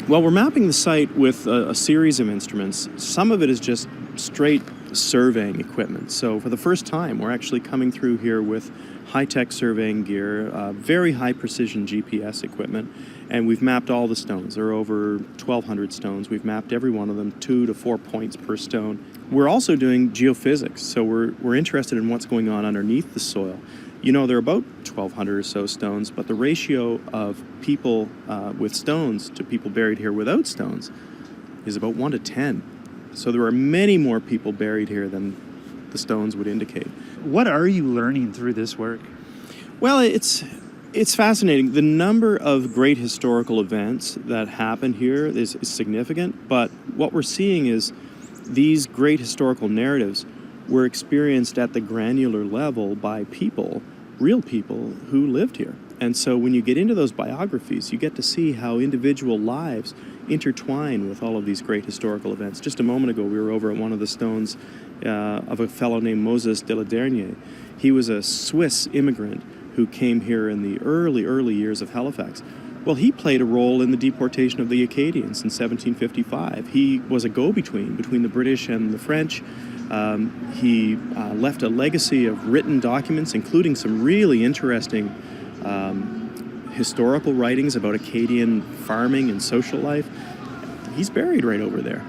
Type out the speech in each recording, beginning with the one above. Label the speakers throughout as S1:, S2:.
S1: Well, we're mapping the site with a series of instruments. Some of it is just straight surveying equipment. So for the first time, we're actually coming through here with high-tech surveying gear, very high-precision GPS equipment, and we've mapped all the stones. There are over 1,200 stones. We've mapped every one of them, 2 to 4 points per stone. We're also doing geophysics, so we're interested in what's going on underneath the soil. You know, there are about 1,200 or so stones, but the ratio of people with stones to people buried here without stones is about 1 to 10. So there are many more people buried here than the stones would indicate.
S2: What are you learning through this work?
S1: Well, it's fascinating. The number of great historical events that happen here is significant, but what we're seeing is these great historical narratives were experienced at the granular level by people, real people who lived here. And so when you get into those biographies, you get to see how individual lives intertwine with all of these great historical events. Just a moment ago, we were over at one of the stones of a fellow named Moses de la Dernier. He was a Swiss immigrant who came here in the early years of Halifax. Well, he played a role in the deportation of the Acadians in 1755. He was a go-between between the British and the French. He left a legacy of written documents, including some really interesting historical writings about Acadian farming and social life. He's buried right over there.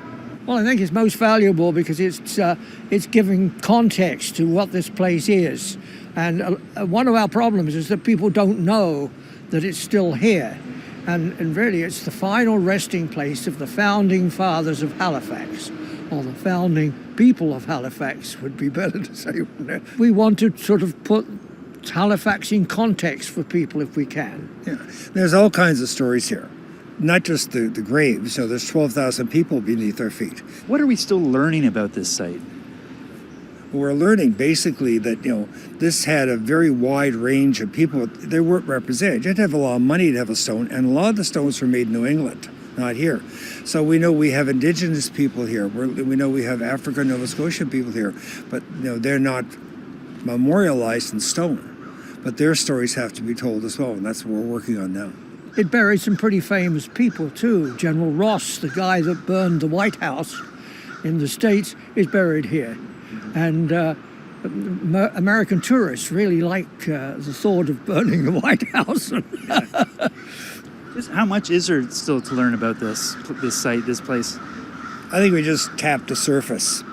S3: Well, I think it's most valuable because it's giving context to what this place is. And one of our problems is that people don't know that it's still here. And really, it's the final resting place of the founding fathers of Halifax, or the founding people of Halifax would be better to say. We want to sort of put Halifax in context for people if we can.
S4: Yeah, there's all kinds of stories here, not just the graves. So there's 12,000 people beneath our feet.
S2: What are we still learning about this site?
S4: We're learning basically that, this had a very wide range of people. They weren't represented. You had to have a lot of money to have a stone, and a lot of the stones were made in New England, not here. So we know we have Indigenous people here. We know we have African, Nova Scotian people here, but they're not memorialized in stone. But their stories have to be told as well, and that's what we're working on now.
S3: It buried some pretty famous people too. General Ross, the guy that burned the White House in the States, is buried here. And American tourists really like the thought of burning the White House.
S2: How much is there still to learn about this site, this place?
S4: I think we just tapped the surface.